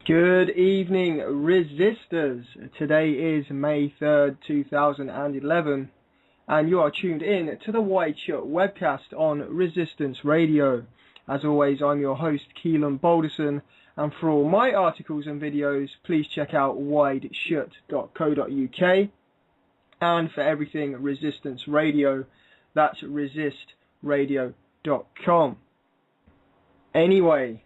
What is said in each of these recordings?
Good evening, Resistors. Today is May 3rd, 2011, and you are tuned in to the WideShut webcast on Resistance Radio. As always, I'm your host, Keelan, Balderson, and for all my articles and videos, please check out wideshut.co.uk, and for everything Resistance Radio, that's resistradio.com. Anyway,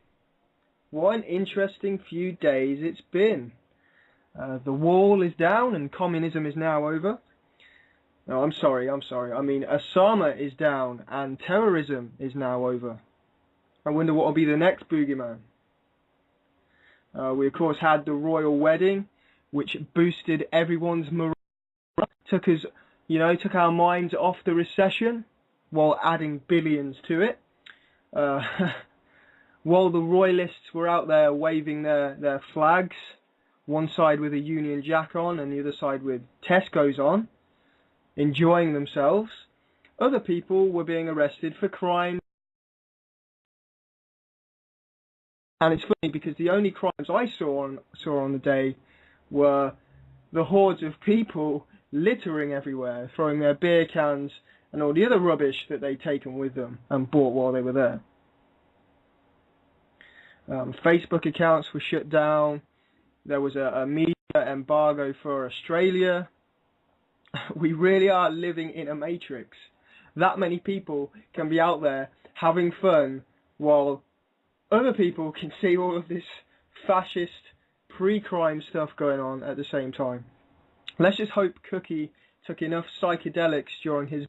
what an interesting few days it's been. The wall is down and communism is now over. No, I'm sorry. I mean, Osama is down and terrorism is now over. I wonder what will be the next boogeyman. We of course had the royal wedding, which boosted everyone's morale. Took our minds off the recession while adding billions to it. While the royalists were out there waving their flags, one side with a Union Jack on and the other side with Tesco's on, enjoying themselves, other people were being arrested for crime. And it's funny because the only crimes I saw on the day were the hordes of people littering everywhere, throwing their beer cans and all the other rubbish that they'd taken with them and bought while they were there. Facebook accounts were shut down. There was a media embargo for Australia. We really are living in a matrix. That many people can be out there having fun while other people can see all of this fascist pre-crime stuff going on at the same time. Let's just hope Cookie took enough psychedelics during his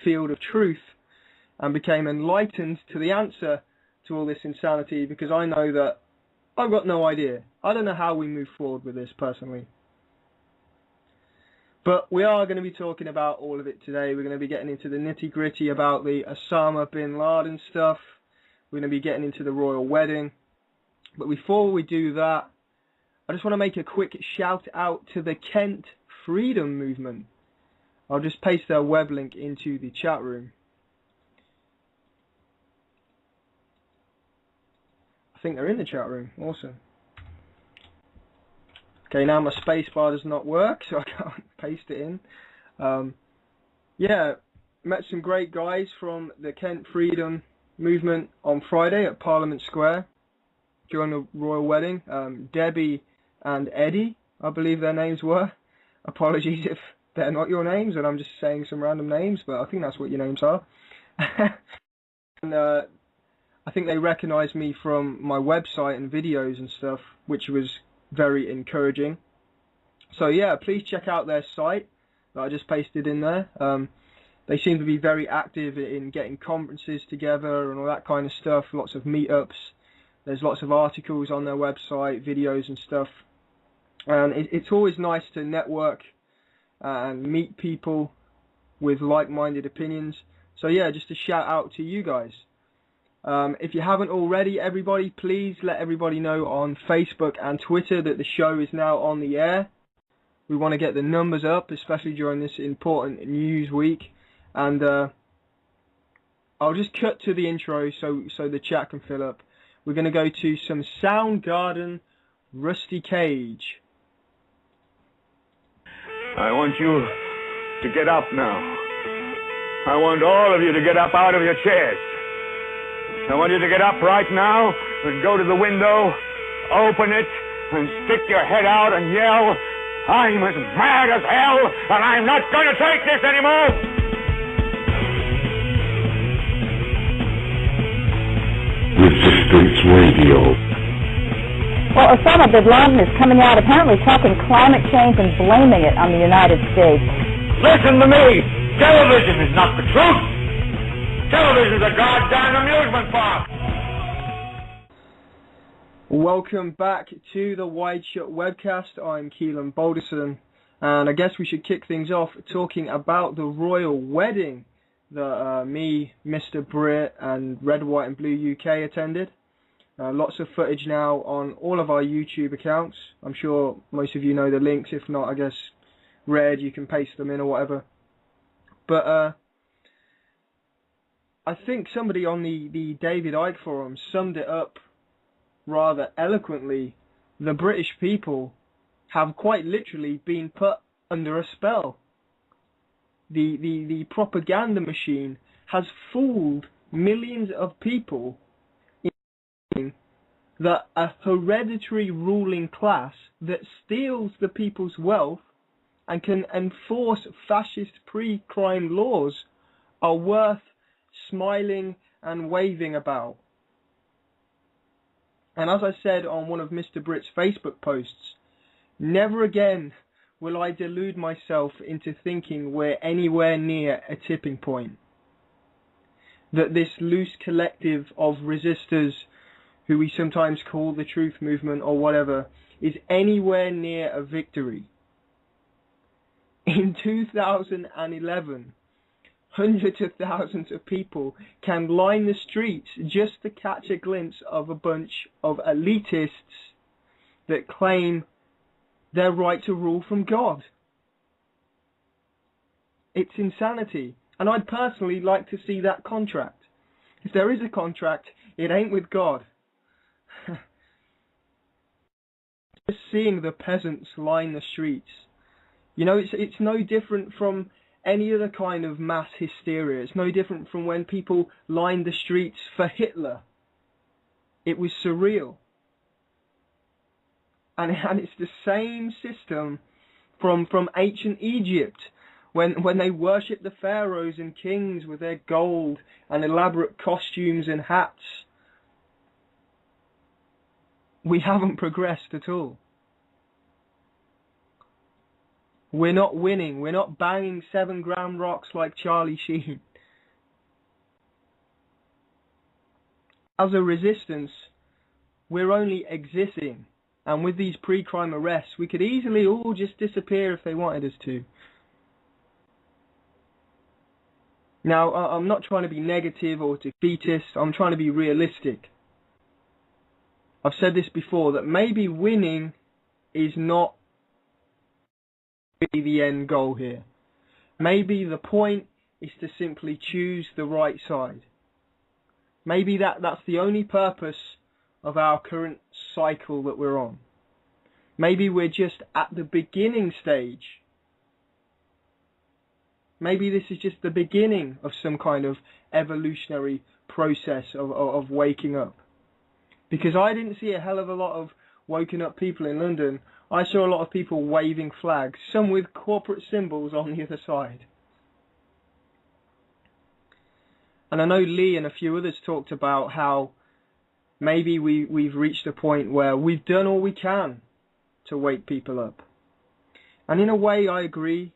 field of truth and became enlightened to the answer to all this insanity, because I know that I've got no idea. I don't know how we move forward with this personally. But we are going to be talking about all of it today. We're going to be getting into the nitty-gritty about the Osama bin Laden stuff. We're going to be getting into the royal wedding. But before we do that, I just want to make a quick shout out to the Kent Freedom Movement. I'll just paste their web link into the chat room. I think they're in the chat room. Awesome. Okay, now my space bar does not work, so I can't paste it in. Yeah, met some great guys from the Kent Freedom Movement on Friday at Parliament Square during the royal wedding. Debbie and Eddie, I believe their names were. Apologies if they're not your names and I'm just saying some random names, but I think that's what your names are. And I think they recognized me from my website and videos and stuff, which was very encouraging. So yeah, please check out their site that I just pasted in there. They seem to be very active in getting conferences together and all that kind of stuff, lots of meetups. There's lots of articles on their website, videos and stuff. And it's always nice to network and meet people with like-minded opinions. So yeah, just a shout out to you guys. If you haven't already, everybody, please let everybody know on Facebook and Twitter that the show is now on the air. We want to get the numbers up, especially during this important news week. And I'll just cut to the intro so the chat can fill up. We're going to go to some Soundgarden, Rusty Cage. I want you to get up now. I want all of you to get up out of your chairs. I want you to get up right now and go to the window, open it, and stick your head out and yell, "I'm as mad as hell, and I'm not going to take this anymore!" Resistance Radio. Well, Osama bin Laden is coming out apparently talking climate change and blaming it on the United States. Listen to me! Television is not the truth! Television is a goddamn amusement park! Welcome back to the WideShut webcast. I'm Keelan Balderson, and I guess we should kick things off talking about the royal wedding that me, Mr. Brit, and Red, White and Blue UK attended. Lots of footage now on all of our YouTube accounts. I'm sure most of you know the links. If not, I guess Red, you can paste them in or whatever. But I think somebody on the David Icke forum summed it up rather eloquently, the British people have quite literally been put under a spell. The propaganda machine has fooled millions of people into that a hereditary ruling class that steals the people's wealth and can enforce fascist pre-crime laws are worth smiling and waving about. And as I said on one of Mr. Britt's Facebook posts, never again will I delude myself into thinking we're anywhere near a tipping point. That this loose collective of resistors, who we sometimes call the Truth Movement or whatever, is anywhere near a victory. In 2011, hundreds of thousands of people can line the streets just to catch a glimpse of a bunch of elitists that claim their right to rule from God. It's insanity. And I'd personally like to see that contract. If there is a contract, it ain't with God. Just seeing the peasants line the streets. You know, it's no different from any other kind of mass hysteria. It's no different from when people lined the streets for Hitler. It was surreal. And it's the same system from ancient Egypt, when they worshipped the pharaohs and kings with their gold and elaborate costumes and hats. We haven't progressed at all. We're not winning. We're not banging 7-gram rocks like Charlie Sheen. As a resistance, we're only existing. And with these pre-crime arrests, we could easily all just disappear if they wanted us to. Now, I'm not trying to be negative or defeatist. I'm trying to be realistic. I've said this before, that maybe winning is not the end goal here. Maybe the point is to simply choose the right side. Maybe that's the only purpose of our current cycle that we're on. Maybe we're just at the beginning stage. Maybe this is just the beginning of some kind of evolutionary process of waking up. Because I didn't see a hell of a lot of woken up people in London. I saw a lot of people waving flags, some with corporate symbols on the other side. And I know Lee and a few others talked about how maybe we've reached a point where we've done all we can to wake people up. And in a way, I agree.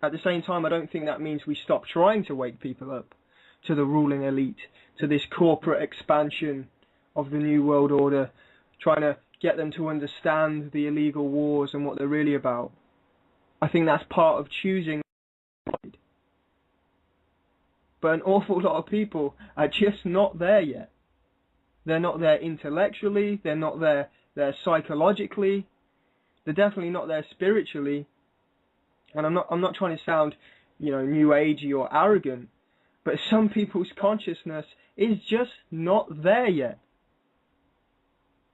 At the same time, I don't think that means we stop trying to wake people up to the ruling elite, to this corporate expansion of the New World Order, trying to get them to understand the illegal wars and what they're really about. I think that's part of choosing. But an awful lot of people are just not there yet. They're not there intellectually, they're not there psychologically, they're definitely not there spiritually. And I'm not trying to sound, new agey or arrogant, but some people's consciousness is just not there yet.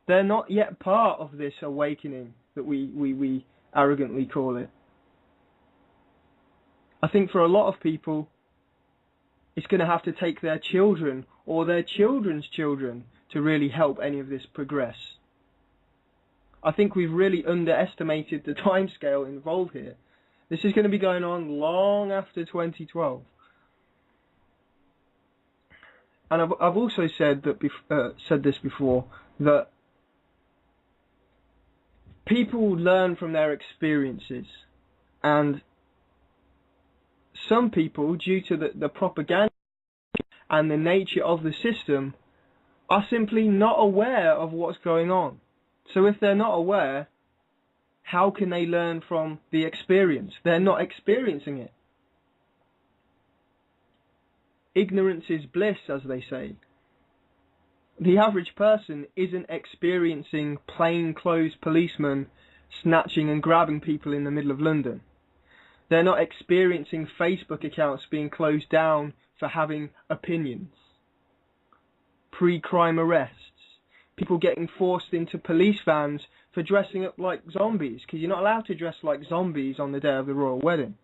They're not yet part of this awakening that we arrogantly call it. I think for a lot of people, it's going to have to take their children or their children's children to really help any of this progress. I think we've really underestimated the timescale involved here. This is going to be going on long after 2012. And I've also said this before, that people learn from their experiences, and some people, due to the propaganda and the nature of the system, are simply not aware of what's going on. So if they're not aware, how can they learn from the experience? They're not experiencing it. Ignorance is bliss, as they say. The average person isn't experiencing plainclothes policemen snatching and grabbing people in the middle of London. They're not experiencing Facebook accounts being closed down for having opinions. Pre-crime arrests. people getting forced into police vans for dressing up like zombies, because you're not allowed to dress like zombies on the day of the royal wedding.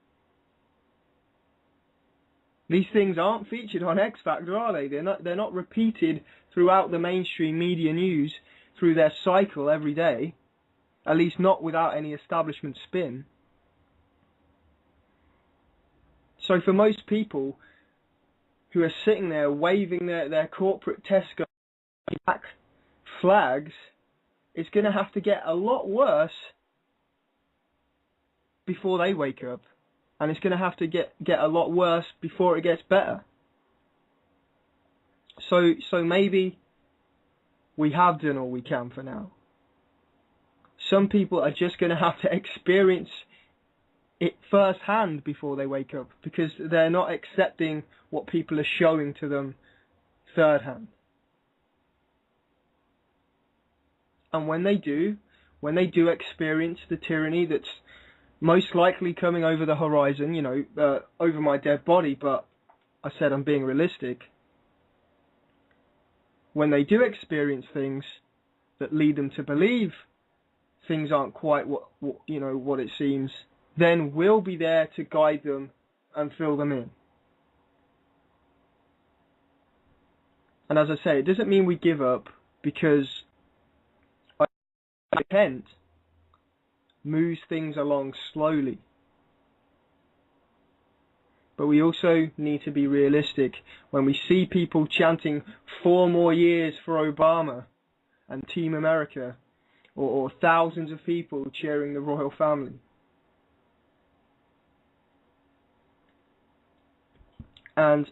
These things aren't featured on X Factor, are they? They're not repeated throughout the mainstream media news through their cycle every day, at least not without any establishment spin. So for most people who are sitting there waving their corporate Tesco black flags, it's going to have to get a lot worse before they wake up. And it's going to have to get a lot worse before it gets better. So maybe we have done all we can for now. Some people are just going to have to experience it firsthand before they wake up, because they're not accepting what people are showing to them third hand. And when they do experience the tyranny that's most likely coming over the horizon, over my dead body, but I said I'm being realistic. When they do experience things that lead them to believe things aren't quite what it seems, then we'll be there to guide them and fill them in. And as I say, it doesn't mean we give up, because intent moves things along slowly. But we also need to be realistic when we see people chanting 4 more years for Obama and Team America, or thousands of people cheering the royal family. And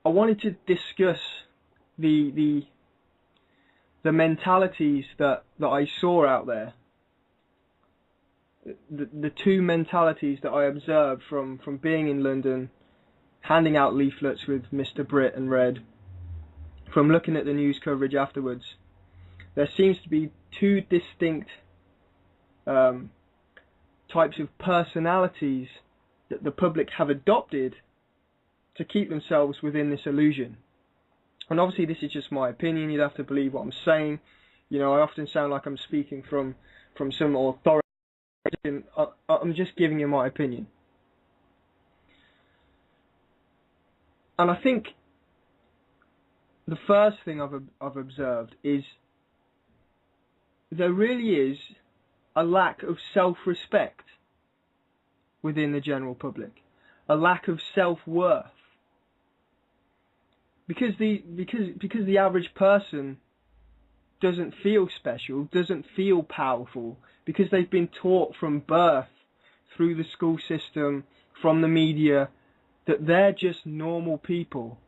I wanted to discuss the mentalities that I saw out there. The two mentalities that I observed from being in London, handing out leaflets with Mr. Brit and Red, from looking at the news coverage afterwards. There seems to be two distinct types of personalities that the public have adopted to keep themselves within this illusion. And obviously this is just my opinion, you'd have to believe what I'm saying. I often sound like I'm speaking from some authority. I'm just giving you my opinion. And I think the first thing I've observed is there really is a lack of self-respect within the general public, a lack of self-worth. Because the average person doesn't feel special, doesn't feel powerful, because they've been taught from birth, through the school system, from the media, that they're just normal people.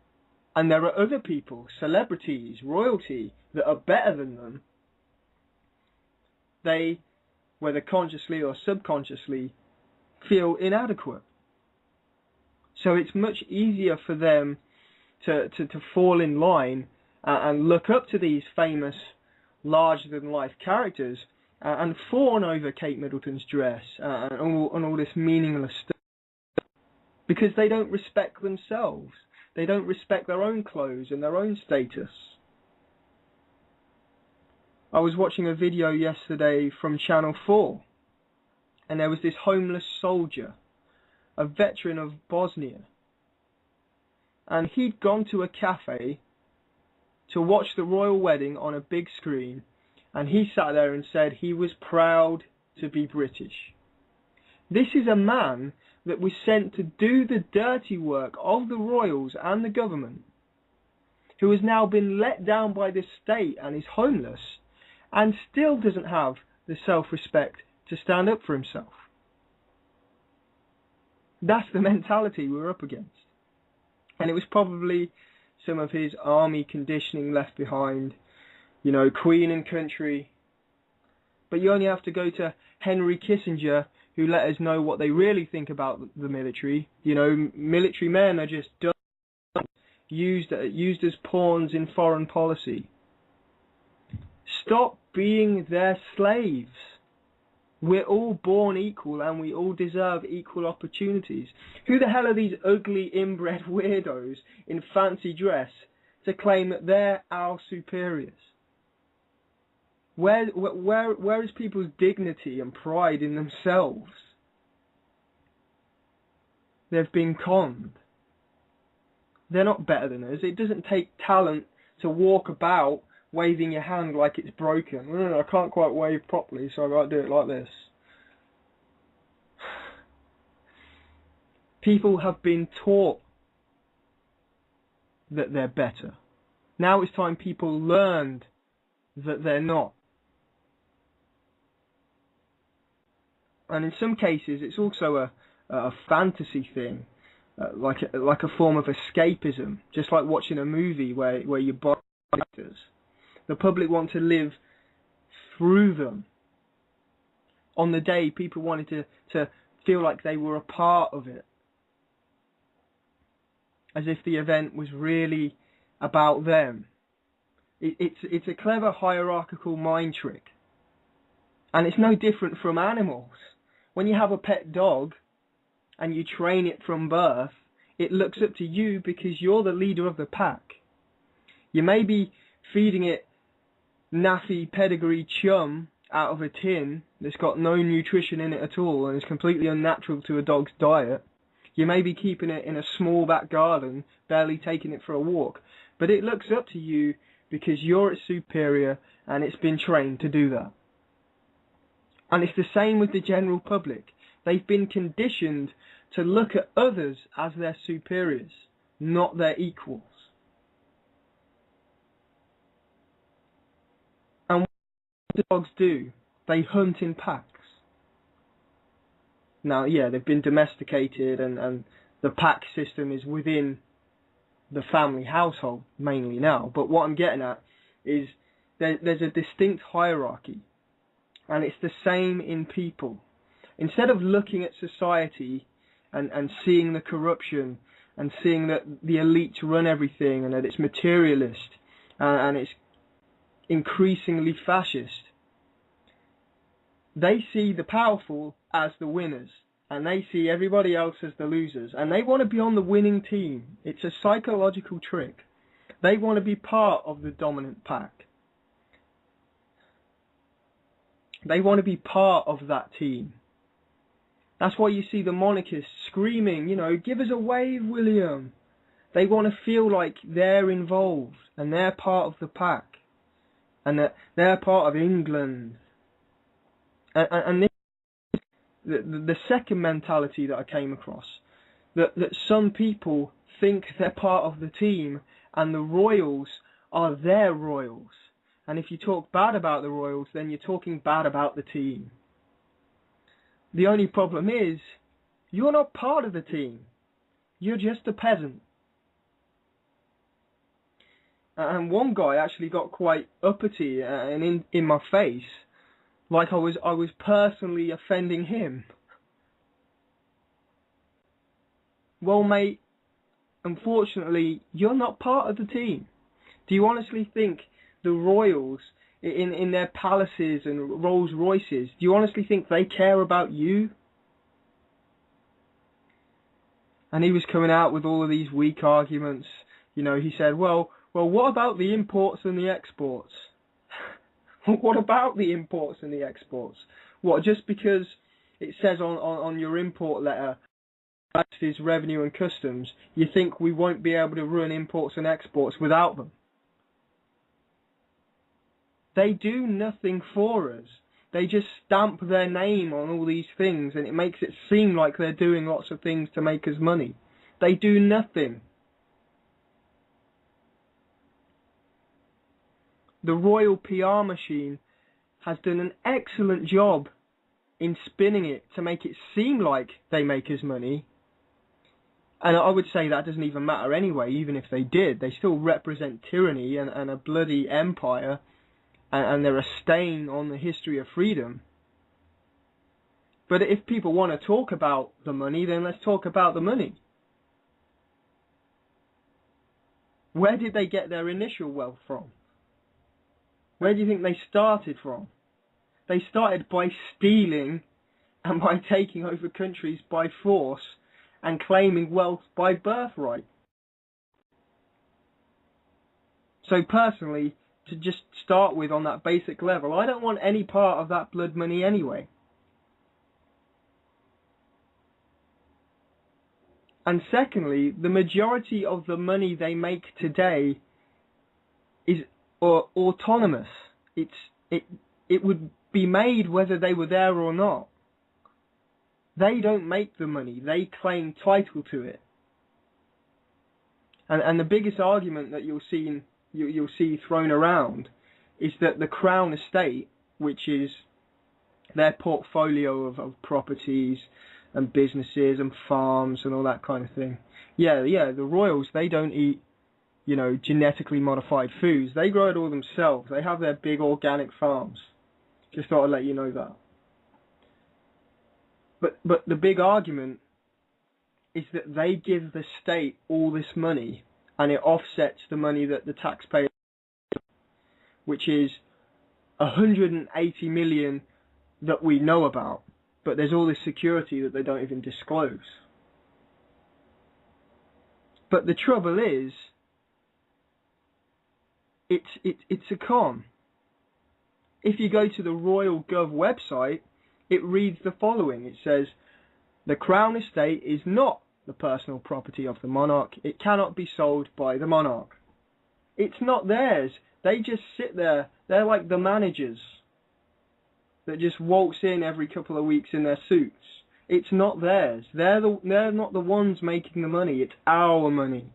And there are other people, celebrities, royalty, that are better than them. They, whether consciously or subconsciously, feel inadequate. So it's much easier for them to fall in line and look up to these famous, larger-than-life characters and fawn over Kate Middleton's dress and all this meaningless stuff, because they don't respect themselves. They don't respect their own clothes and their own status. I was watching a video yesterday from Channel 4, and there was this homeless soldier, a veteran of Bosnia, and he'd gone to a cafe to watch the royal wedding on a big screen, and he sat there and said he was proud to be British. This is a man that was sent to do the dirty work of the royals and the government, who has now been let down by the state and is homeless, and still doesn't have the self-respect to stand up for himself. That's the mentality we're up against. And it was probably some of his army conditioning left behind, Queen and country. But you only have to go to Henry Kissinger, who let us know what they really think about the military. Military men are just done, used as pawns in foreign policy. Stop being their slaves. We're all born equal and we all deserve equal opportunities. Who the hell are these ugly inbred weirdos in fancy dress to claim that they're our superiors? Where is people's dignity and pride in themselves? They've been conned. They're not better than us. It doesn't take talent to walk about waving your hand like it's broken. I can't quite wave properly, so I've got to do it like this. People have been taught that they're better. Now it's time people learned that they're not. And in some cases, it's also a fantasy thing, like a form of escapism, just like watching a movie where you buy characters. The public want to live through them. On the day, people wanted to feel like they were a part of it, as if the event was really about them. It's a clever hierarchical mind trick, and it's no different from animals. When you have a pet dog and you train it from birth, it looks up to you because you're the leader of the pack. You may be feeding it naffy pedigree chum out of a tin that's got no nutrition in it at all and is completely unnatural to a dog's diet. You may be keeping it in a small back garden, barely taking it for a walk, but it looks up to you because you're its superior and it's been trained to do that. And it's the same with the general public. They've been conditioned to look at others as their superiors, not their equals. And what do dogs do? They hunt in packs. Now, yeah, they've been domesticated and the pack system is within the family household mainly now. But what I'm getting at is there's a distinct hierarchy. And it's the same in people. Instead of looking at society and seeing the corruption and seeing that the elites run everything and that it's materialist and it's increasingly fascist, they see the powerful as the winners and they see everybody else as the losers, and they want to be on the winning team. It's a psychological trick. They want to be part of the dominant pack. They want to be part of that team. That's why you see the monarchists screaming, give us a wave, William. They want to feel like they're involved and they're part of the pack and that they're part of England. And this is the second mentality that I came across, that some people think they're part of the team and the royals are their royals. And if you talk bad about the royals, then you're talking bad about the team. The only problem is, you're not part of the team. You're just a peasant. And one guy actually got quite uppity and in my face, like I was personally offending him. Well, mate, unfortunately, you're not part of the team. Do you honestly think the royals in their palaces and Rolls Royces, do you honestly think they care about you? And he was coming out with all of these weak arguments. He said, well, what about the imports and the exports? What about the imports and the exports? What, just because it says on your import letter, is revenue and customs, you think we won't be able to run imports and exports without them? They do nothing for us. They just stamp their name on all these things and it makes it seem like they're doing lots of things to make us money. They do nothing. The royal PR machine has done an excellent job in spinning it to make it seem like they make us money. And I would say that doesn't even matter anyway. Even if they did, they still represent tyranny and a bloody empire. And they're a stain on the history of freedom. But if people want to talk about the money, then let's talk about the money. Where did they get their initial wealth from? Where do you think they started from? They started by stealing and by taking over countries by force and claiming wealth by birthright. So personally, to just start with on that basic level. I don't want any part of that blood money anyway. And secondly, the majority of the money they make today is autonomous. It would be made whether they were there or not. They don't make the money. They claim title to it. And the biggest argument that you'll see thrown around is that the Crown Estate, which is their portfolio of properties and businesses and farms and all that kind of thing. Yeah, the royals, they don't eat, genetically modified foods. They grow it all themselves. They have their big organic farms. Just thought I'd let you know that. But the big argument is that they give the state all this money and it offsets the money that the taxpayer, which is 180 million that we know about. But there's all this security that they don't even disclose. But the trouble is, it's a con. If you go to the Royal Gov website, it reads the following. It says, the Crown Estate is not the personal property of the monarch. It cannot be sold by the monarch. It's not theirs. They just sit there. They're like the managers that just waltz in every couple of weeks in their suits. It's not theirs. They're not the ones making the money. It's our money.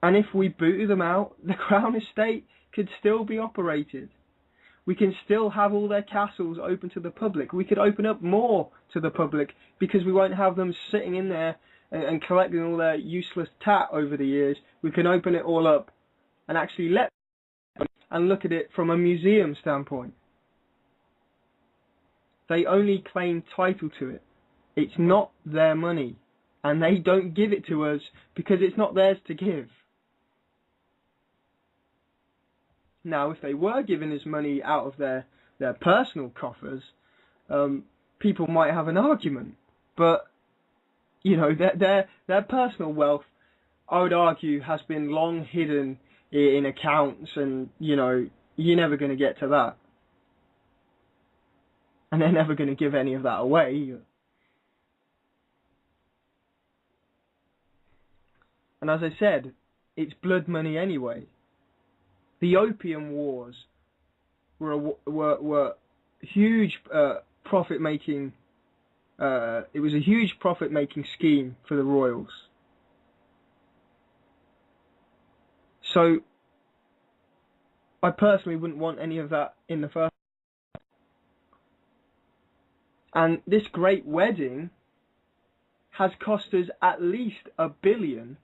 And if we booted them out, the Crown Estate could still be operated. We can still have all their castles open to the public. We could open up more to the public because we won't have them sitting in there and collecting all their useless tat over the years. We can open it all up and actually let and look at it from a museum standpoint. They only claim title to it. It's not their money. And they don't give it to us because it's not theirs to give. Now, if they were giving us money out of their personal coffers, people might have an argument. But, their personal wealth, I would argue, has been long hidden in accounts, and, you're never going to get to that. And they're never going to give any of that away. And as I said, it's blood money anyway. The Opium Wars were huge profit-making. It was a huge profit-making scheme for the royals. So, I personally wouldn't want any of that in the first. And this great wedding has cost us at least $1 billion.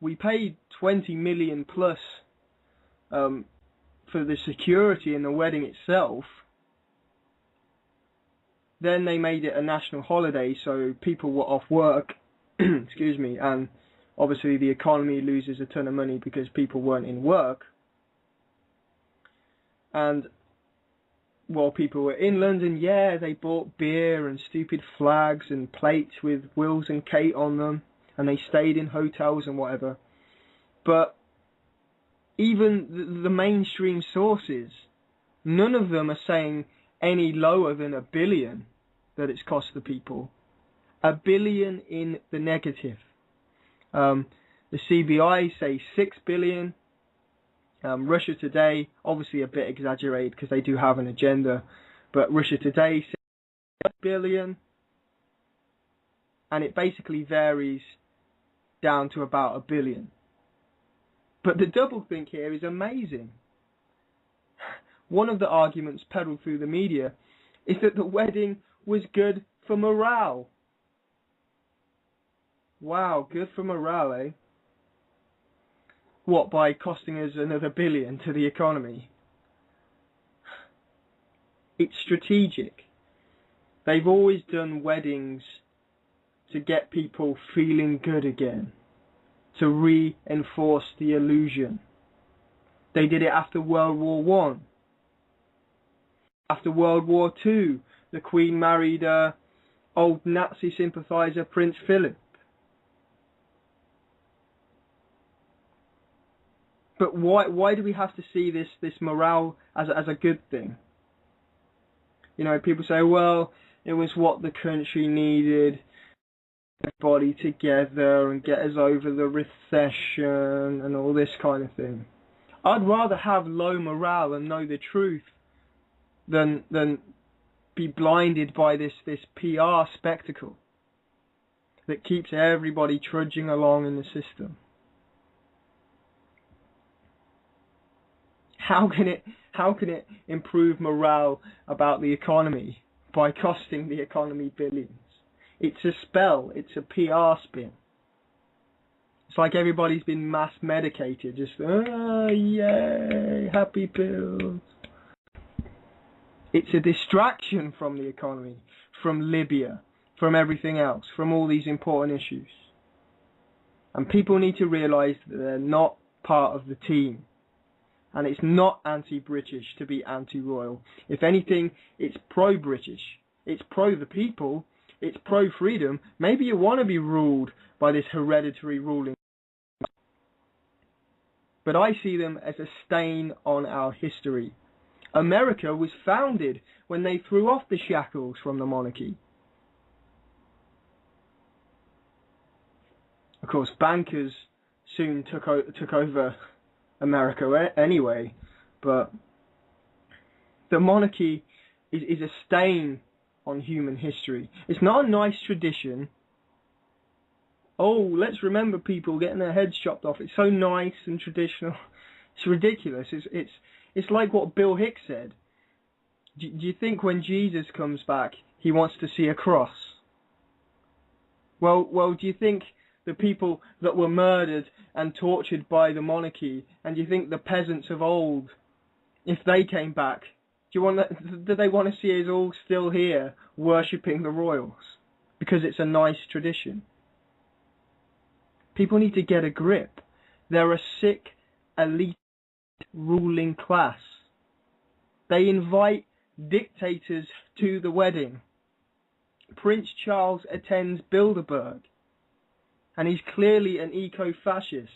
We paid 20 million plus for the security in the wedding itself. Then they made it a national holiday, so people were off work. Excuse me, and obviously the economy loses a ton of money because people weren't in work. And while people were in London, they bought beer and stupid flags and plates with Wills and Kate on them, and they stayed in hotels and whatever. But even the mainstream sources, none of them are saying any lower than $1 billion that it's cost the people. $1 billion in the negative. The CBI say $6 billion. Russia Today, obviously a bit exaggerated because they do have an agenda, but Russia Today says $1 billion, and it basically varies down to about $1 billion. But the doublethink here is amazing. One of the arguments peddled through the media is that the wedding was good for morale. Wow, good for morale, eh? What, by costing us another $1 billion to the economy? It's strategic. They've always done weddings to get people feeling good again, to reinforce the illusion. They did it after World War I. After World War II, the Queen married old Nazi sympathiser Prince Philip. But why do we have to see this morale as a good thing? You know, people say, well, it was what the country needed, everybody together and get us over the recession and all this kind of thing. I'd rather have low morale and know the truth than be blinded by this PR spectacle that keeps everybody trudging along in the system. How can it improve morale about the economy by costing the economy billions? It's a spell. It's a PR spin. It's like everybody's been mass medicated. Just, oh, yay, happy pills. It's a distraction from the economy, from Libya, from everything else, from all these important issues. And people need to realise that they're not part of the team. And it's not anti-British to be anti-royal. If anything, it's pro-British. It's pro the people. It's pro-freedom. Maybe you want to be ruled by this hereditary ruling. But I see them as a stain on our history. America was founded when they threw off the shackles from the monarchy. Of course, bankers soon took over America anyway, but the monarchy is a stain on human history. It's not a nice tradition. Oh, let's remember people getting their heads chopped off. It's so nice and traditional. It's ridiculous. It's like what Bill Hicks said. Do you think when Jesus comes back, he wants to see a cross? Well, do you think the people that were murdered and tortured by the monarchy, and do you think the peasants of old, if they came back, do they want to see us all still here worshipping the royals? Because it's a nice tradition. People need to get a grip. They're a sick, elite ruling class. They invite dictators to the wedding. Prince Charles attends Bilderberg, and he's clearly an eco-fascist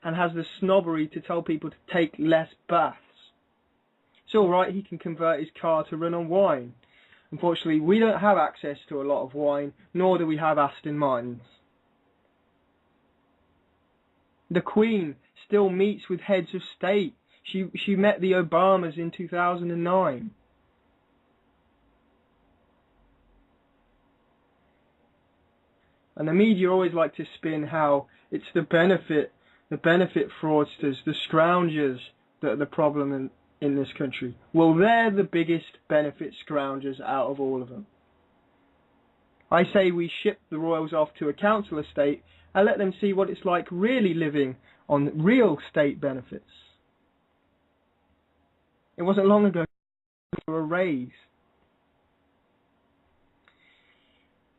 and has the snobbery to tell people to take less baths. It's alright, he can convert his car to run on wine. Unfortunately, we don't have access to a lot of wine, nor do we have Aston Martins. The Queen still meets with heads of state. She met the Obamas in 2009. And the media always like to spin how it's the benefit fraudsters, the scroungers that are the problem in this country. Well, they're the biggest benefit scroungers out of all of them. I say we ship the royals off to a council estate and let them see what it's like really living on real state benefits. It wasn't long ago for a raise.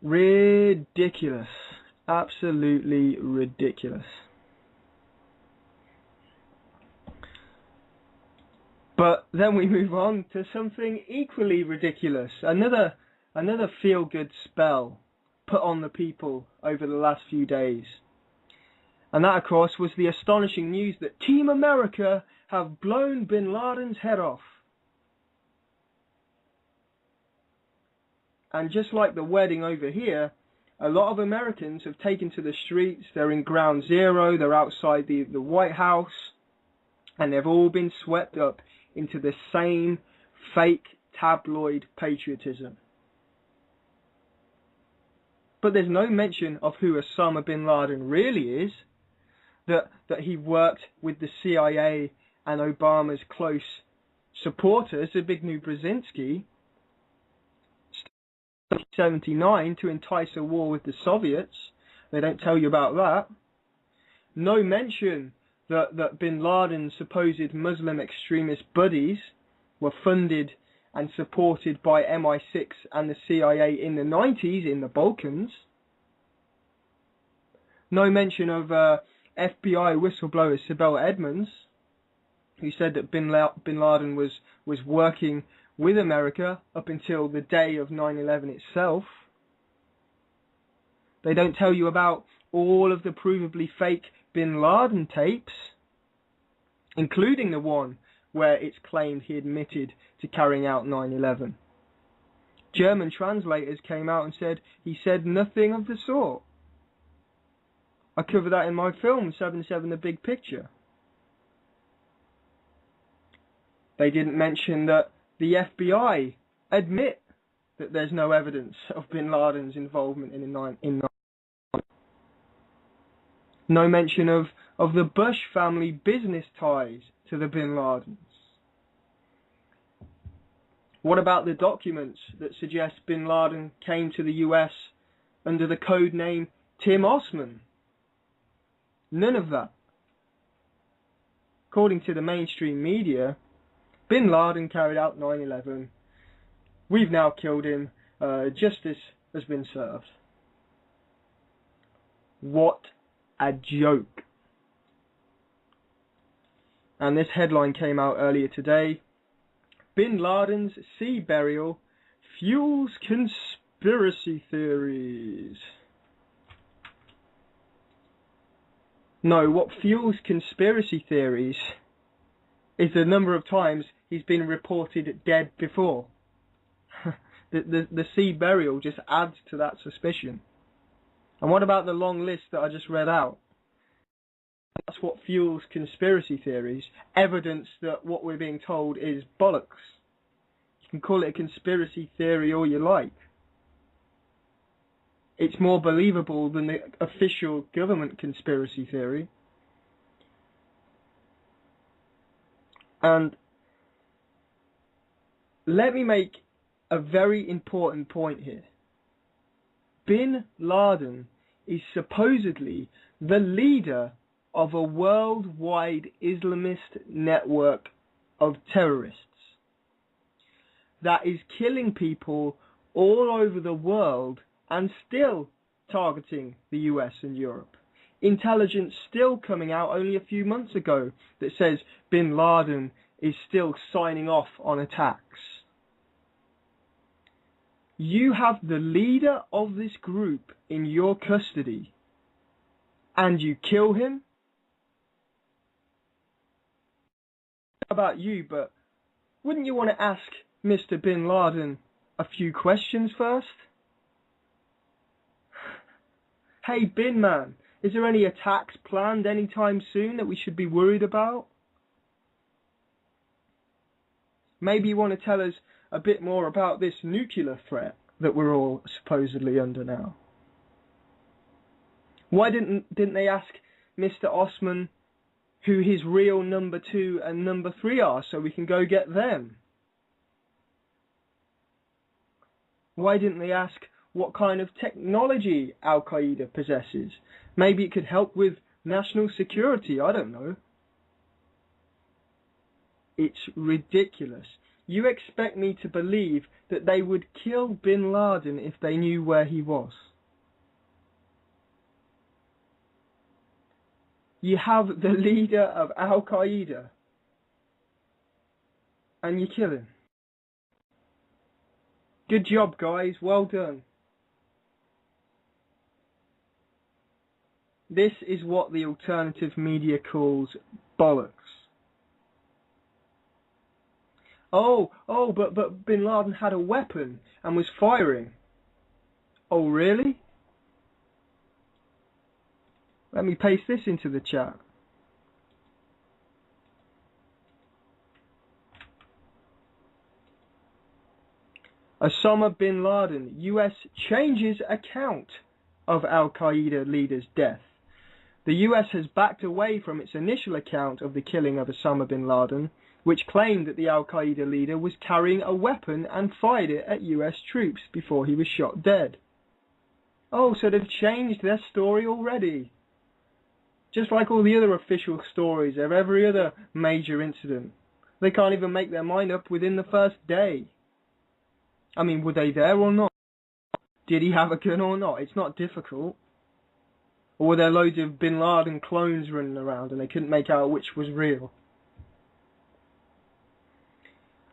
Ridiculous. Absolutely ridiculous. But then we move on to something equally ridiculous. Another feel-good spell put on the people over the last few days. And that, of course, was the astonishing news that Team America have blown bin Laden's head off. And just like the wedding over here, a lot of Americans have taken to the streets. They're in ground zero. They're outside the White House. And they've all been swept up into the same fake tabloid patriotism. But there's no mention of who Osama bin Laden really is. That he worked with the CIA and Obama's close supporters, Zbigniew Brzezinski, 1979 to entice a war with the Soviets. They don't tell you about that. No mention that bin Laden's supposed Muslim extremist buddies were funded and supported by MI6 and the CIA in the 90s in the Balkans. No mention of FBI whistleblower Sibel Edmonds, who said that bin Laden was working with America up until the day of 9/11 itself. They don't tell you about all of the provably fake bin Laden tapes. including the one where it's claimed he admitted to carrying out 9/11. German translators came out and said he said nothing of the sort. I cover that in my film, 7/7 The Big Picture. They didn't mention that the FBI admit that there's no evidence of bin Laden's involvement in 9/11. No mention of the Bush family business ties to the bin Ladens. What about the documents that suggest bin Laden came to the US under the code name Tim Osman? None of that. According to the mainstream media, bin Laden carried out 9/11. We've now killed him. Justice has been served. What a joke. And this headline came out earlier today. Bin Laden's sea burial fuels conspiracy theories. No, what fuels conspiracy theories is the number of times he's been reported dead before. The sea burial just adds to that suspicion. And what about the long list that I just read out? That's what fuels conspiracy theories. Evidence that what we're being told is bollocks. You can call it a conspiracy theory all you like. It's more believable than the official government conspiracy theory. And let me make a very important point here. Bin Laden is supposedly the leader of a worldwide Islamist network of terrorists that is killing people all over the world and still targeting the US and Europe. Intelligence still coming out only a few months ago that says bin Laden is still signing off on attacks. You have the leader of this group in your custody and you kill him? How about you, but wouldn't you want to ask Mr. Bin Laden a few questions first? Hey, Bin Man, is there any attacks planned anytime soon that we should be worried about? Maybe you want to tell us a bit more about this nuclear threat that we're all supposedly under now. Why didn't they ask Mr. Osman who his real number 2 and number 3 are so we can go get them? Why didn't they ask what kind of technology Al-Qaeda possesses? Maybe it could help with national security, I don't know. It's ridiculous. You expect me to believe that they would kill bin Laden if they knew where he was? You have the leader of Al-Qaeda and you kill him. Good job, guys. Well done. This is what the alternative media calls bollocks. But bin Laden had a weapon and was firing. Oh, really? Let me paste this into the chat. Osama bin Laden, US changes account of Al-Qaeda leader's death. The US has backed away from its initial account of the killing of Osama bin Laden, which claimed that the Al-Qaeda leader was carrying a weapon and fired it at US troops before he was shot dead. Oh, so they've changed their story already. Just like all the other official stories of every other major incident. They can't even make their mind up within the first day. I mean, were they there or not? Did he have a gun or not? It's not difficult. Or were there loads of bin Laden clones running around and they couldn't make out which was real?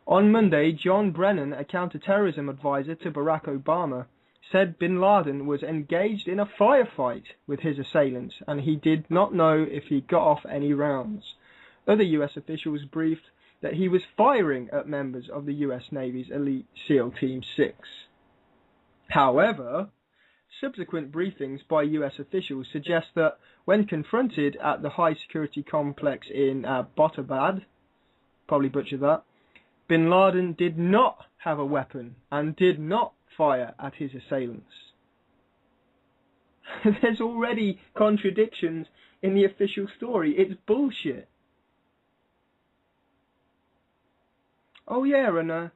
On Monday, John Brennan, a counter-terrorism advisor to Barack Obama, said bin Laden was engaged in a firefight with his assailants and he did not know if he got off any rounds. Other US officials briefed that he was firing at members of the US Navy's elite SEAL Team 6. However, subsequent briefings by US officials suggest that when confronted at the high security complex in Abbottabad, probably butchered that, bin Laden did not have a weapon and did not fire at his assailants. There's already contradictions in the official story. It's bullshit. Oh yeah, and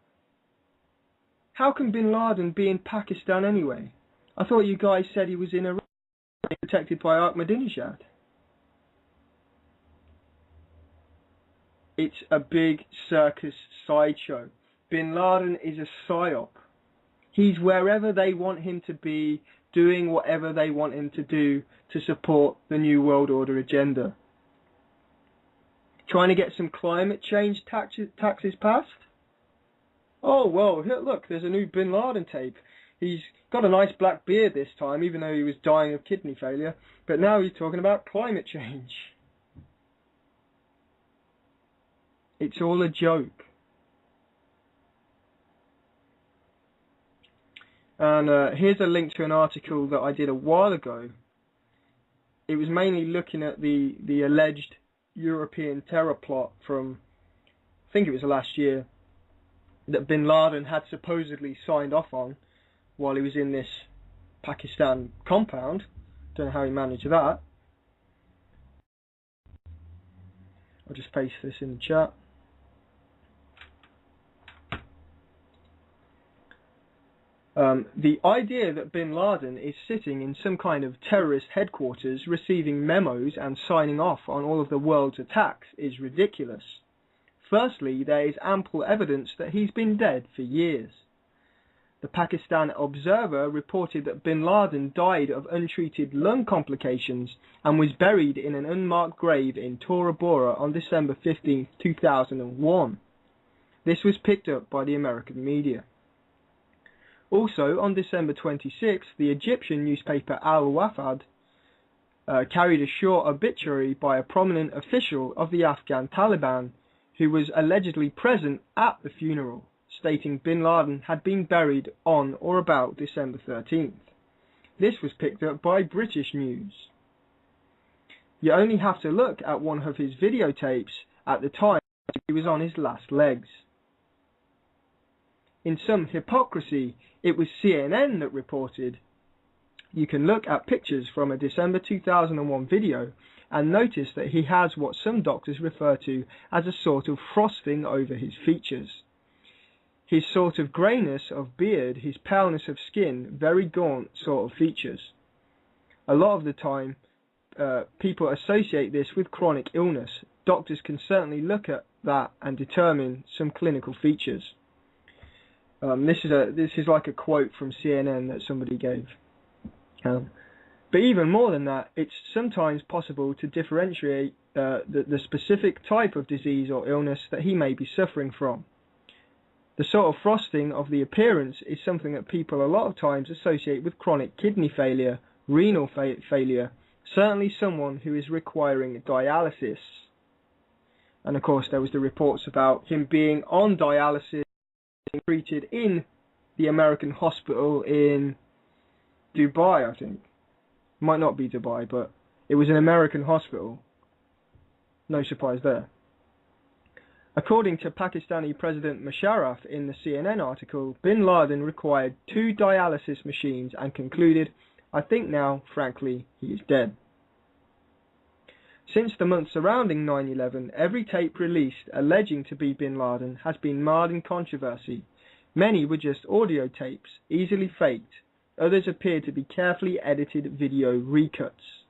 how can bin Laden be in Pakistan anyway? I thought you guys said he was in Iraq, protected by Ahmadinejad. It's a big circus sideshow. Bin Laden is a Psyop. He's wherever they want him to be, doing whatever they want him to do to support the New World Order agenda. Trying to get some climate change taxes passed? Oh, well, look, there's a new Bin Laden tape. He's got a nice black beard this time, even though he was dying of kidney failure. But now he's talking about climate change. It's all a joke. And here's a link to an article that I did a while ago. It was mainly looking at the alleged European terror plot from, I think it was last year, that bin Laden had supposedly signed off on while he was in this Pakistan compound. Don't know how he managed that. I'll just paste this in the chat. The idea that bin Laden is sitting in some kind of terrorist headquarters receiving memos and signing off on all of the world's attacks is ridiculous. Firstly, there is ample evidence that he's been dead for years. The Pakistan Observer reported that bin Laden died of untreated lung complications and was buried in an unmarked grave in Tora Bora on December 15, 2001. This was picked up by the American media. Also, on December 26th, the Egyptian newspaper Al-Wafd carried a short obituary by a prominent official of the Afghan Taliban who was allegedly present at the funeral, stating bin Laden had been buried on or about December 13th. This was picked up by British news. You only have to look at one of his videotapes at the time he was on his last legs. In some hypocrisy, it was CNN that reported. You can look at pictures from a December 2001 video and notice that he has what some doctors refer to as a sort of frosting over his features. His sort of greyness of beard, his paleness of skin, very gaunt sort of features. A lot of the time, people associate this with chronic illness. Doctors can certainly look at that and determine some clinical features. This is like a quote from CNN that somebody gave. But even more than that, it's sometimes possible to differentiate the specific type of disease or illness that he may be suffering from. The sort of frosting of the appearance is something that people a lot of times associate with chronic kidney failure, renal failure, certainly someone who is requiring dialysis. And of course there was the reports about him being on dialysis, treated in the American hospital in Dubai, I think. Might not be Dubai, but it was an American hospital. No surprise there. According to Pakistani President Musharraf in the CNN article, bin Laden required 2 dialysis machines and concluded, "I think now, frankly, he is dead." Since the months surrounding 9/11, every tape released alleging to be bin Laden has been marred in controversy. Many were just audio tapes, easily faked. Others appeared to be carefully edited video recuts.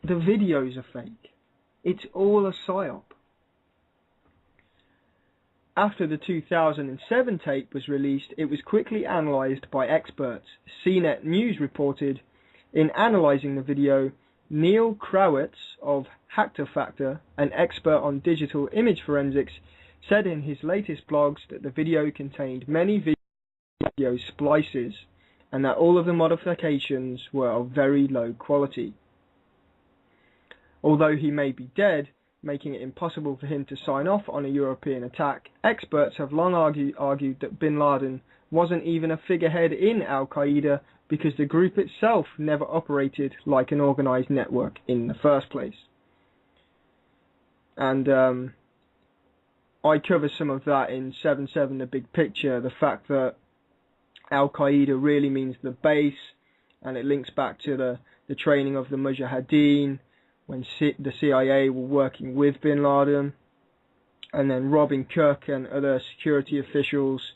The videos are fake. It's all a psyop. After the 2007 tape was released, it was quickly analysed by experts. CNET News reported, in analysing the video, Neil Krawitz of Factor, an expert on digital image forensics, said in his latest blogs that the video contained many video splices and that all of the modifications were of very low quality. Although he may be dead, making it impossible for him to sign off on a European attack, experts have long argued that bin Laden wasn't even a figurehead in Al-Qaeda because the group itself never operated like an organized network in the first place. And I cover some of that in 7/7, The Big Picture, the fact that Al-Qaeda really means the base, and it links back to the training of the Mujahideen, when the CIA were working with bin Laden. And then Robin Cook and other security officials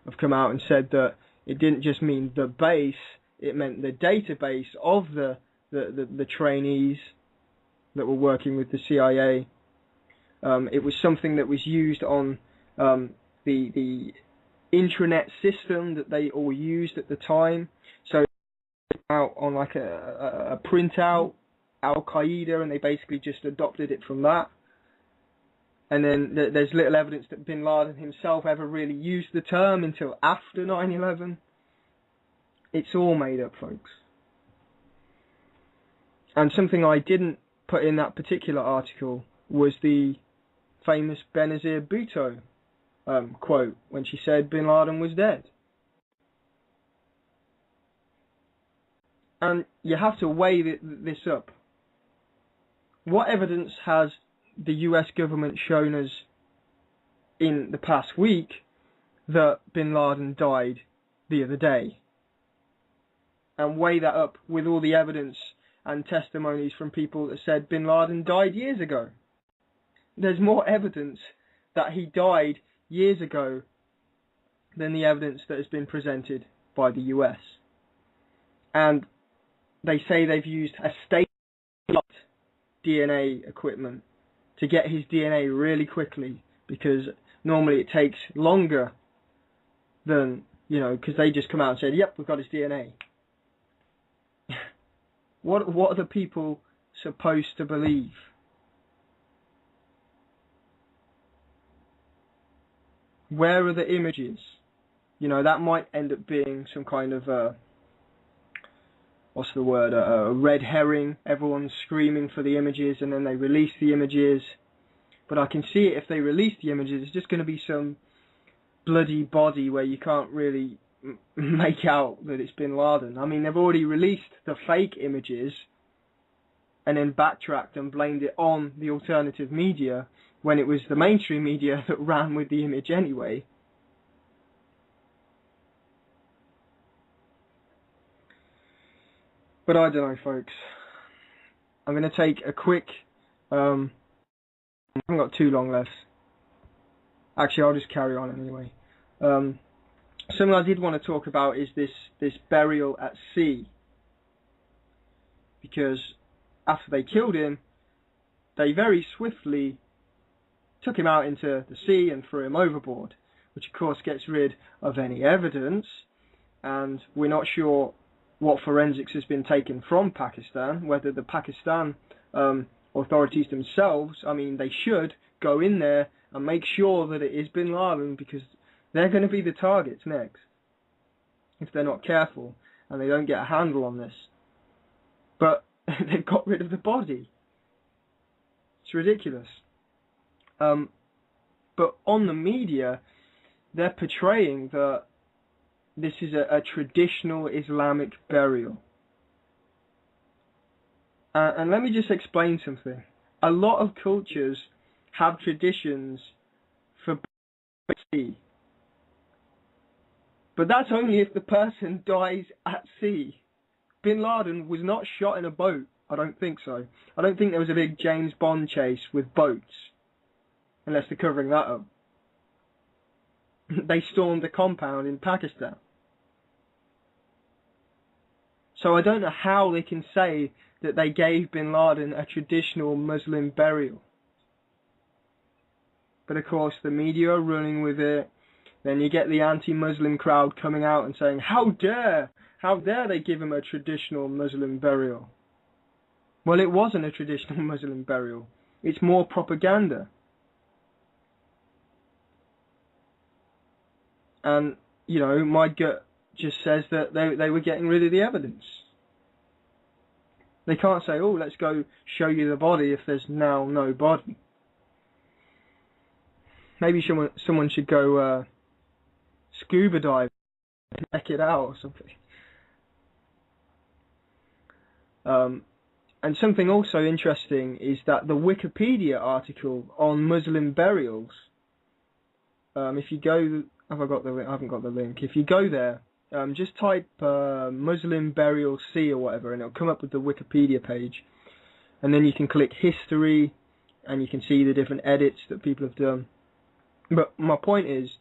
have come out and said that it didn't just mean the base, it meant the database of the trainees that were working with the CIA. It was something that was used on the intranet system that they all used at the time. So out on like a printout, Al-Qaeda, and they basically just adopted it from that. And then there's little evidence that bin Laden himself ever really used the term until after 9/11. It's all made up, folks. And something I didn't put in that particular article was the famous Benazir Bhutto quote when she said bin Laden was dead. And you have to weigh this up. What evidence has the US government shown us in the past week that bin Laden died the other day? And weigh that up with all the evidence and testimonies from people that said bin Laden died years ago. There's more evidence that he died years ago than the evidence that has been presented by the US. And they say they've used a state-of-the-art DNA equipment to get his DNA really quickly, because normally it takes longer than, because they just come out and said, yep, we've got his DNA. What are the people supposed to believe? Where are the images? That might end up being some kind of a red herring. Everyone's screaming for the images, and then they release the images. But I can see it, if they release the images, it's just going to be some bloody body where you can't really make out that it's bin Laden. I mean, they've already released the fake images and then backtracked and blamed it on the alternative media when it was the mainstream media that ran with the image anyway. But I don't know, folks. I'm going to take a quick... I haven't got too long left. Actually, I'll just carry on anyway. Something I did want to talk about is this burial at sea. Because after they killed him, they very swiftly took him out into the sea and threw him overboard, which of course gets rid of any evidence, and we're not sure what forensics has been taken from Pakistan, whether the Pakistan authorities themselves, they should go in there and make sure that it is bin Laden, because they're going to be the targets next if they're not careful and they don't get a handle on this. But they've got rid of the body. It's ridiculous. But on the media, they're portraying that this is a traditional Islamic burial. And let me just explain something. A lot of cultures have traditions for sea. But that's only if the person dies at sea. Bin Laden was not shot in a boat. I don't think so. I don't think there was a big James Bond chase with boats. Unless they're covering that up. They stormed a compound in Pakistan. So I don't know how they can say that they gave bin Laden a traditional Muslim burial. But of course the media are running with it. Then you get the anti-Muslim crowd coming out and saying, how dare they give him a traditional Muslim burial? Well, it wasn't a traditional Muslim burial. It's more propaganda. And, my gut just says that they were getting rid of the evidence. They can't say, oh, let's go show you the body if there's now no body. Maybe someone should go scuba dive and check it out or something. And something also interesting is that the Wikipedia article on Muslim burials, if you go, I haven't got the link. If you go there, just type Muslim burial C or whatever, and it'll come up with the Wikipedia page. And then you can click history, and you can see the different edits that people have done. But my point is,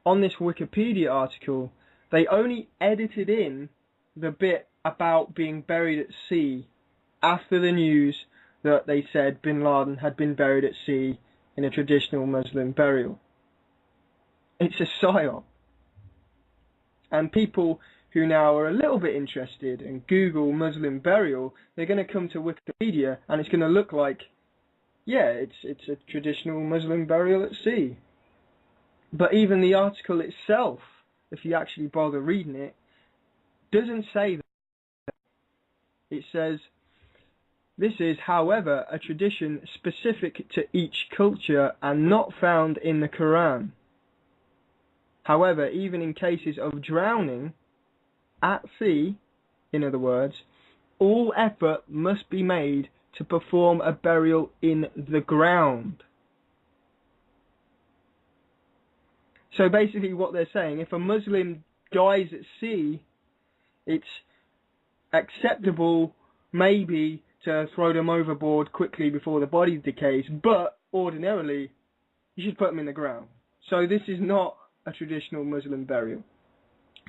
on this Wikipedia article, they only edited in the bit about being buried at sea after the news that they said bin Laden had been buried at sea in a traditional Muslim burial. It's a psyop. And people who now are a little bit interested and Google Muslim burial, they're going to come to Wikipedia and it's going to look like, yeah, it's a traditional Muslim burial at sea. But even the article itself, if you actually bother reading it, doesn't say that. It says, this is, however, a tradition specific to each culture and not found in the Quran. However, even in cases of drowning at sea, in other words, all effort must be made to perform a burial in the ground. So basically what they're saying, if a Muslim dies at sea, it's acceptable maybe to throw them overboard quickly before the body decays, but ordinarily you should put them in the ground. So this is not a traditional Muslim burial.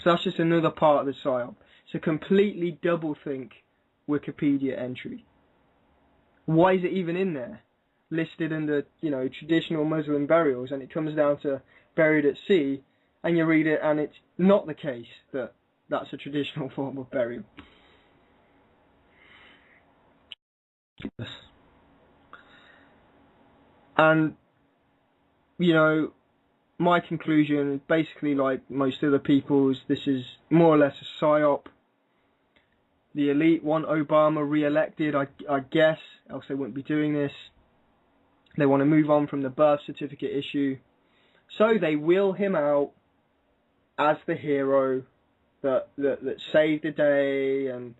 So that's just another part of the psyop. It's a completely doublethink Wikipedia entry. Why is it even in there? Listed under, traditional Muslim burials, and it comes down to buried at sea, and you read it and it's not the case that that's a traditional form of burial. And, my conclusion, basically like most other people's, this is more or less a psyop. The elite want Obama re-elected, I guess, else they wouldn't be doing this. They want to move on from the birth certificate issue. So they wheel him out as the hero that saved the day and,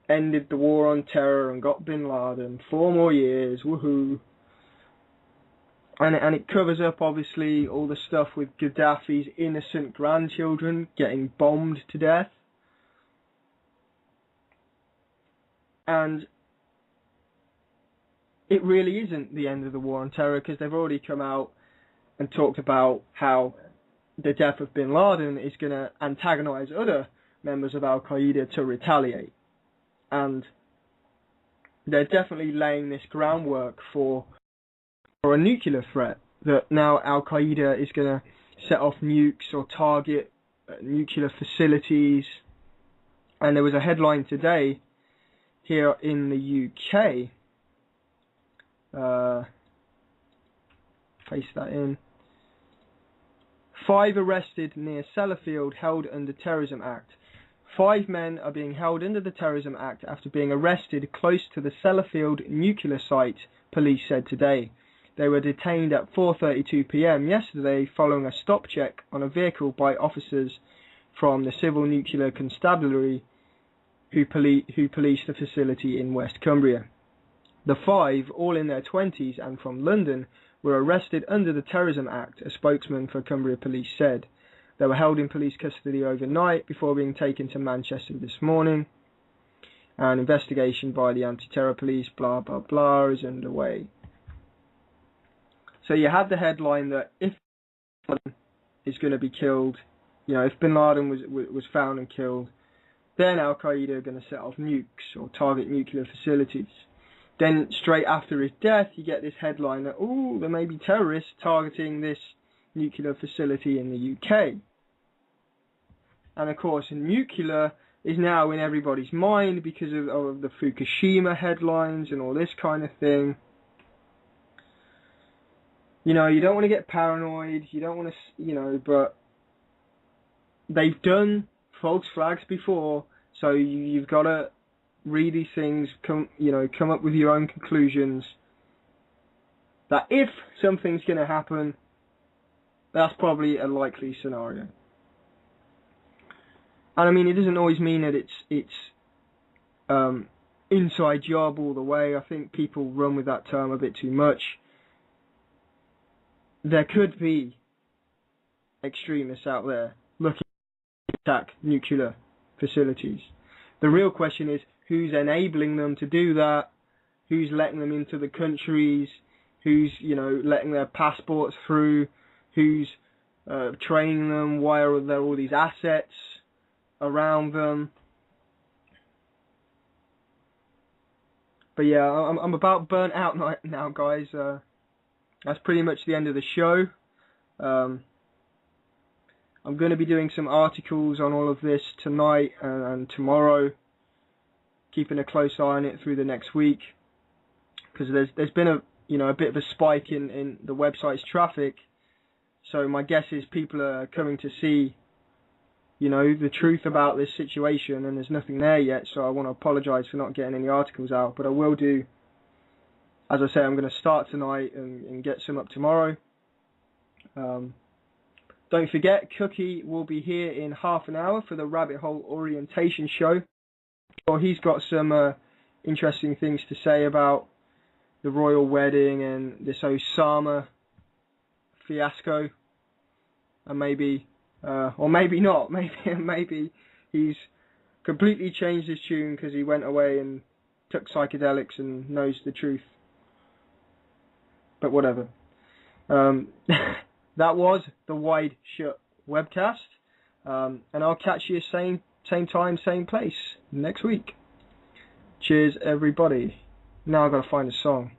ended the war on terror and got bin Laden. 4 more years, woohoo. And it covers up, obviously, all the stuff with Gaddafi's innocent grandchildren getting bombed to death. And it really isn't the end of the war on terror, because they've already come out and talked about how the death of bin Laden is going to antagonize other members of Al-Qaeda to retaliate. And they're definitely laying this groundwork for a nuclear threat, that now Al-Qaeda is going to set off nukes or target nuclear facilities. And there was a headline today here in the UK, paste that in, 5 arrested near Sellafield held under Terrorism Act. 5 men are being held under the Terrorism Act after being arrested close to the Sellafield nuclear site, police said today. They were detained at 4:32 p.m. yesterday following a stop check on a vehicle by officers from the Civil Nuclear Constabulary who policed the facility in West Cumbria. The 5, all in their 20s and from London, were arrested under the Terrorism Act, a spokesman for Cumbria Police said. They were held in police custody overnight before being taken to Manchester this morning. An investigation by the anti-terror police, blah, blah, blah, is underway. So you have the headline that if bin Laden is going to be killed, if bin Laden was found and killed, then Al-Qaeda are going to set off nukes or target nuclear facilities. Then straight after his death, you get this headline that, there may be terrorists targeting this nuclear facility in the UK. And of course, nuclear is now in everybody's mind because of the Fukushima headlines and all this kind of thing. You don't want to get paranoid, you don't want to, but they've done false flags before, so you've got to read these things, come up with your own conclusions. That if something's going to happen, that's probably a likely scenario. And I mean, it doesn't always mean that it's inside job all the way. I think people run with that term a bit too much. There could be extremists out there looking to attack nuclear facilities. The real question is, who's enabling them to do that? Who's letting them into the countries? Who's, letting their passports through? Who's training them? Why are there all these assets around them? But yeah, I'm about burnt out now, guys. That's pretty much the end of the show. I'm going to be doing some articles on all of this tonight and tomorrow, keeping a close eye on it through the next week, because there's been a bit of a spike in the website's traffic. So my guess is people are coming to see, the truth about this situation, and there's nothing there yet. So I want to apologise for not getting any articles out, but I will do. As I say, I'm going to start tonight and get some up tomorrow. Don't forget, Cookie will be here in half an hour for the Rabbit Hole Orientation Show. Well, he's got some interesting things to say about the royal wedding and this Osama fiasco, and maybe, or maybe not. Maybe he's completely changed his tune because he went away and took psychedelics and knows the truth. But whatever. That was the WideShut webcast, and I'll catch you same time, same place next week. Cheers, everybody. Now I've got to find a song.